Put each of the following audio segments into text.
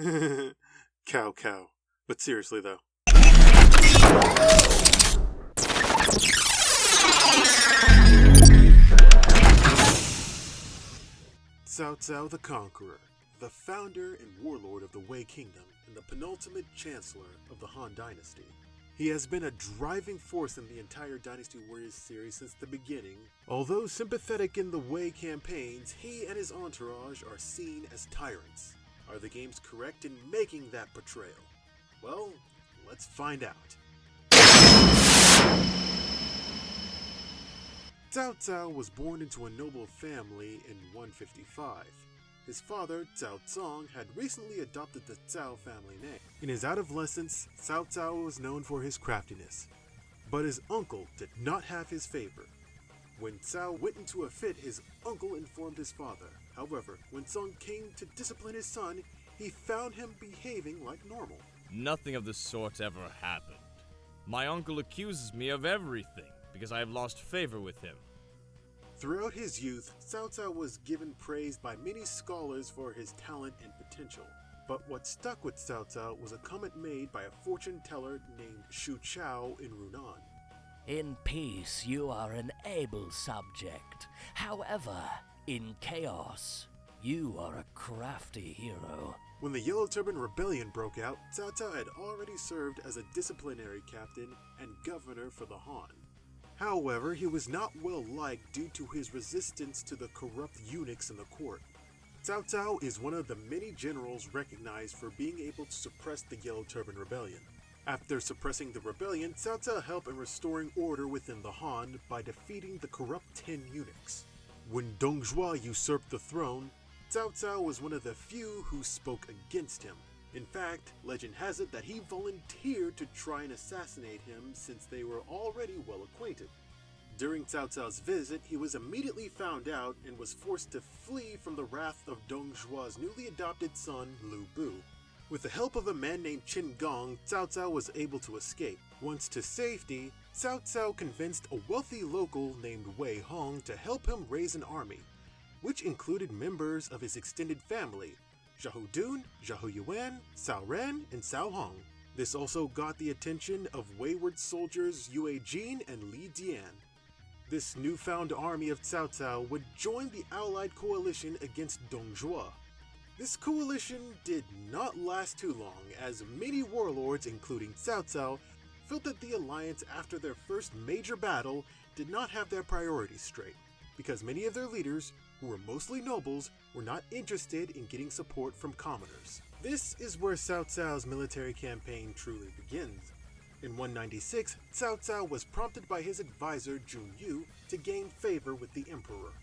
Cao Cao. But seriously though. Cao Cao the Conqueror, the founder and warlord of the Wei Kingdom and the penultimate chancellor of the Han Dynasty. He has been a driving force in the entire Dynasty Warriors series since the beginning. Although sympathetic in the Wei campaigns, he and his entourage are seen as tyrants. Are the games correct in making that portrayal? Well, let's find out. Cao Cao was born into a noble family in 155. His father, Cao Zong, had recently adopted the Cao family name. In his adolescence, Cao Cao was known for his craftiness, but his uncle did not have his favor. When Cao went into a fit, his uncle informed his father. However, when Zong came to discipline his son, he found him behaving like normal. Nothing of the sort ever happened. My uncle accuses me of everything because I have lost favor with him. Throughout his youth, Cao Cao was given praise by many scholars for his talent and potential. But what stuck with Cao Cao was a comment made by a fortune teller named Shu Chao in Runan. In peace, you are an able subject. However, in chaos, you are a crafty hero. When the Yellow Turban Rebellion broke out, Cao Cao had already served as a disciplinary captain and governor for the Han. However, he was not well liked due to his resistance to the corrupt eunuchs in the court. Cao Cao is one of the many generals recognized for being able to suppress the Yellow Turban Rebellion. After suppressing the rebellion, Cao Cao helped in restoring order within the Han by defeating the corrupt 10 eunuchs. When Dong Zhuo usurped the throne, Cao Cao was one of the few who spoke against him. In fact, legend has it that he volunteered to try and assassinate him since they were already well acquainted. During Cao Cao's visit, he was immediately found out and was forced to flee from the wrath of Dong Zhuo's newly adopted son, Lu Bu. With the help of a man named Qin Gong, Cao Cao was able to escape. Once to safety, Cao Cao convinced a wealthy local named Wei Hong to help him raise an army, which included members of his extended family, Zhao Dun, Zhao Yuan, Cao Ren, and Cao Hong. This also got the attention of wayward soldiers Yue Jin and Li Dian. This newfound army of Cao Cao would join the allied coalition against Dong Zhuo. This coalition did not last too long, as many warlords, including Cao Cao, felt that the alliance after their first major battle did not have their priorities straight, because many of their leaders, who were mostly nobles, were not interested in getting support from commoners. This is where Cao Cao's military campaign truly begins. In 196, Cao Cao was prompted by his advisor Jun Yu to gain favor with the emperor.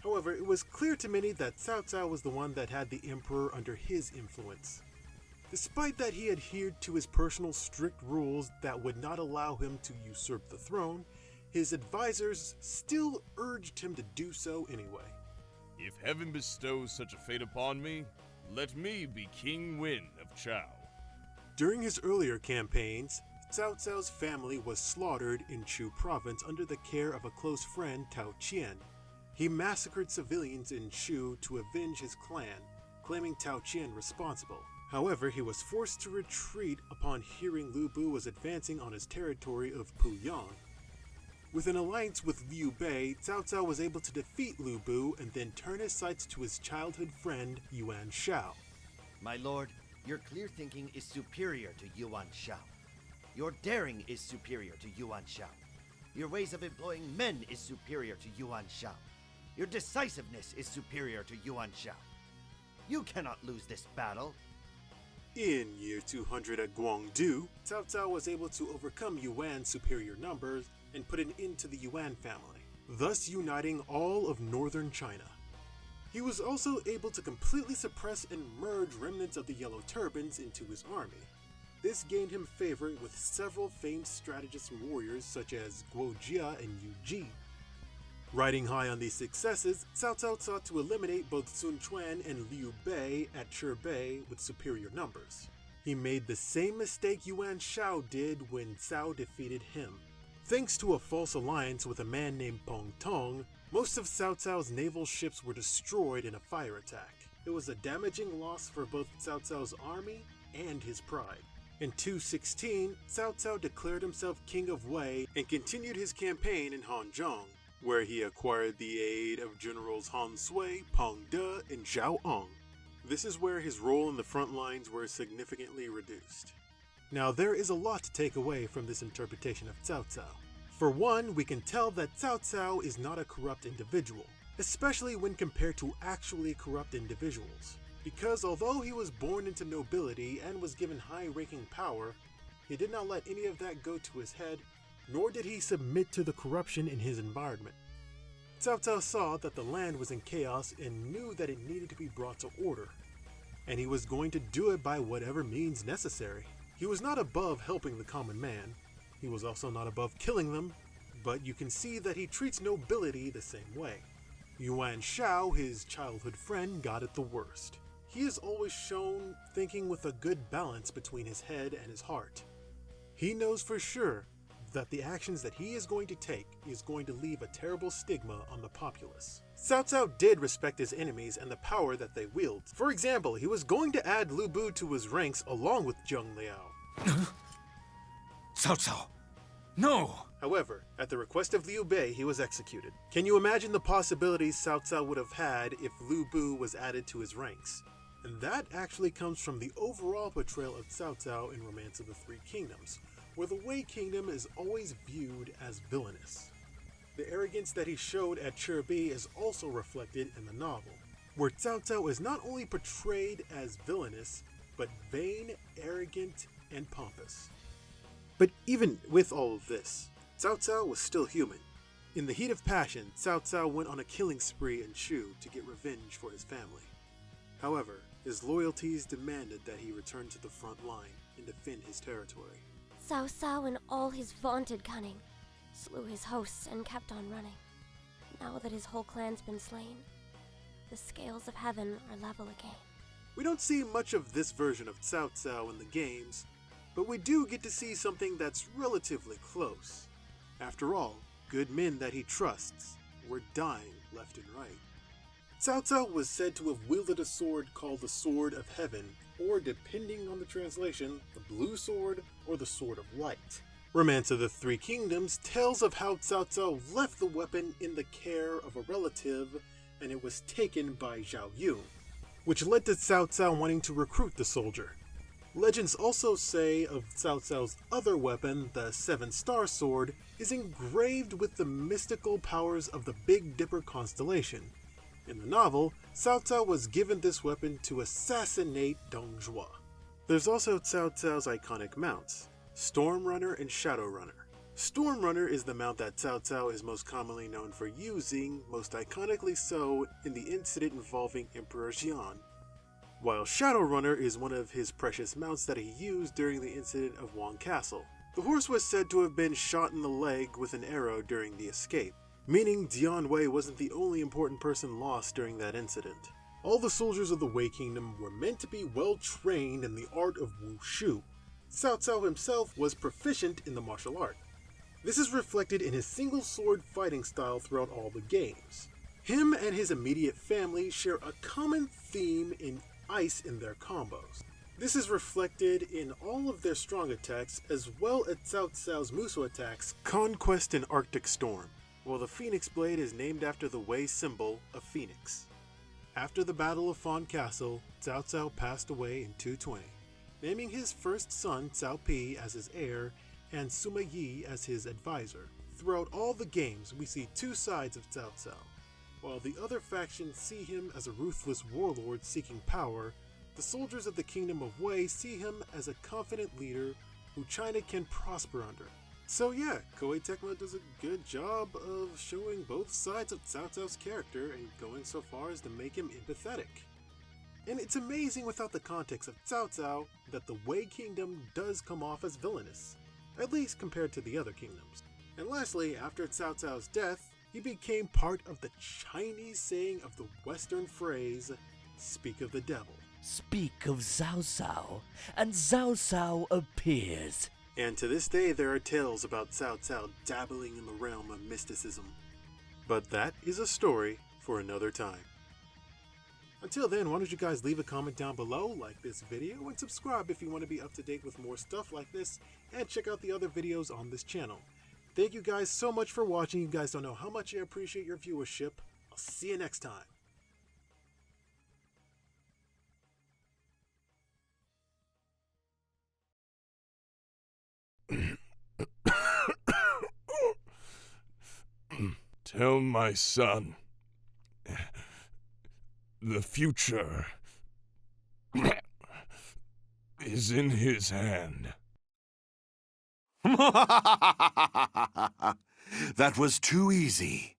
However, it was clear to many that Cao Cao was the one that had the emperor under his influence. Despite that he adhered to his personal strict rules that would not allow him to usurp the throne, his advisors still urged him to do so anyway. If heaven bestows such a fate upon me, let me be King Wen of Chao. During his earlier campaigns, Cao Cao's family was slaughtered in Chu province under the care of a close friend, Tao Qian. He massacred civilians in Chu to avenge his clan, claiming Tao Qian responsible. However, he was forced to retreat upon hearing Lu Bu was advancing on his territory of Puyang. With an alliance with Liu Bei, Cao Cao was able to defeat Lu Bu and then turn his sights to his childhood friend, Yuan Shao. My lord, your clear thinking is superior to Yuan Shao. Your daring is superior to Yuan Shao. Your ways of employing men is superior to Yuan Shao. Your decisiveness is superior to Yuan Shao. You cannot lose this battle. In year 200 at Guangdu, Cao Cao was able to overcome Yuan's superior numbers and put an end to the Yuan family, thus uniting all of northern China. He was also able to completely suppress and merge remnants of the Yellow Turbans into his army. This gained him favor with several famed strategists and warriors such as Guo Jia and Yu Ji. Riding high on these successes, Cao Cao sought to eliminate both Sun Quan and Liu Bei at Chebei with superior numbers. He made the same mistake Yuan Shao did when Cao defeated him. Thanks to a false alliance with a man named Pong Tong, most of Cao Cao's naval ships were destroyed in a fire attack. it was a damaging loss for both Cao Cao's army and his pride. In 216, Cao Cao declared himself king of Wei and continued his campaign in Hanzhong, where he acquired the aid of generals Han Sui, Peng De, and Zhao Eng. This is where his role in the front lines were significantly reduced. Now there is a lot to take away from this interpretation of Cao Cao. For one, we can tell that Cao Cao is not a corrupt individual, especially when compared to actually corrupt individuals. Because although he was born into nobility and was given high-ranking power, he did not let any of that go to his head, nor did he submit to the corruption in his environment. Cao Cao saw that the land was in chaos and knew that it needed to be brought to order, and he was going to do it by whatever means necessary. He was not above helping the common man, he was also not above killing them, but you can see that he treats nobility the same way. Yuan Shao, his childhood friend, got it the worst. He is always shown thinking with a good balance between his head and his heart. He knows for sure that the actions that he is going to take is going to leave a terrible stigma on the populace. Cao Cao did respect his enemies and the power that they wield. For example, he was going to add Lu Bu to his ranks along with Zheng Liao. Cao Cao, no! However, at the request of Liu Bei, he was executed. Can you imagine the possibilities Cao Cao would have had if Lu Bu was added to his ranks? And that actually comes from the overall portrayal of Cao Cao in Romance of the Three Kingdoms, where the Wei Kingdom is always viewed as villainous. The arrogance that he showed at Chirbi is also reflected in the novel, where Cao Cao is not only portrayed as villainous, but vain, arrogant, and pompous. But even with all of this, Cao Cao was still human. In the heat of passion, Cao Cao went on a killing spree in Shu to get revenge for his family. However, his loyalties demanded that he return to the front line and defend his territory. Cao Cao, in all his vaunted cunning, slew his hosts and kept on running. Now that his whole clan's been slain, the scales of heaven are level again. We don't see much of this version of Cao Cao in the games, but we do get to see something that's relatively close. After all, good men that he trusts were dying left and right. Cao Cao was said to have wielded a sword called the Sword of Heaven, or depending on the translation, the Blue Sword or the Sword of Light. Romance of the Three Kingdoms tells of how Cao Cao left the weapon in the care of a relative and it was taken by Zhao Yun, which led to Cao Cao wanting to recruit the soldier. Legends also say of Cao Cao's other weapon, the Seven-Star Sword, is engraved with the mystical powers of the Big Dipper constellation. In the novel, Cao Cao was given this weapon to assassinate Dong Zhuo. There's also Cao Cao's iconic mounts, Storm Runner and Shadow Runner. Storm Runner is the mount that Cao Cao is most commonly known for using, most iconically so in the incident involving Emperor Xian, while Shadow Runner is one of his precious mounts that he used during the incident of Wang Castle. The horse was said to have been shot in the leg with an arrow during the escape, meaning Dian Wei wasn't the only important person lost during that incident. All the soldiers of the Wei Kingdom were meant to be well trained in the art of wushu. Cao Cao himself was proficient in the martial art. This is reflected in his single sword fighting style throughout all the games. Him and his immediate family share a common theme in ice in their combos. This is reflected in all of their strong attacks as well as Cao Cao's Musou attacks, Conquest and Arctic Storm, while the Phoenix Blade is named after the Wei symbol of Phoenix. After the Battle of Fan Castle, Cao Cao passed away in 220, naming his first son Cao Pi as his heir and Sima Yi as his advisor. Throughout all the games, we see two sides of Cao Cao. While the other factions see him as a ruthless warlord seeking power, the soldiers of the Kingdom of Wei see him as a confident leader who China can prosper under. So yeah, Koei Tecmo does a good job of showing both sides of Cao Cao's character and going so far as to make him empathetic. And it's amazing without the context of Cao Cao that the Wei Kingdom does come off as villainous, at least compared to the other kingdoms. And lastly, after Cao Cao's death, he became part of the Chinese saying of the Western phrase, "Speak of the devil." Speak of Cao Cao, and Cao Cao appears. And to this day there are tales about Cao Cao dabbling in the realm of mysticism. But that is a story for another time. Until then, why don't you guys leave a comment down below, like this video, and subscribe if you want to be up to date with more stuff like this, and check out the other videos on this channel. Thank you guys so much for watching. You guys don't know how much I appreciate your viewership. I'll see you next time. Tell my son, the future is in his hand. That was too easy.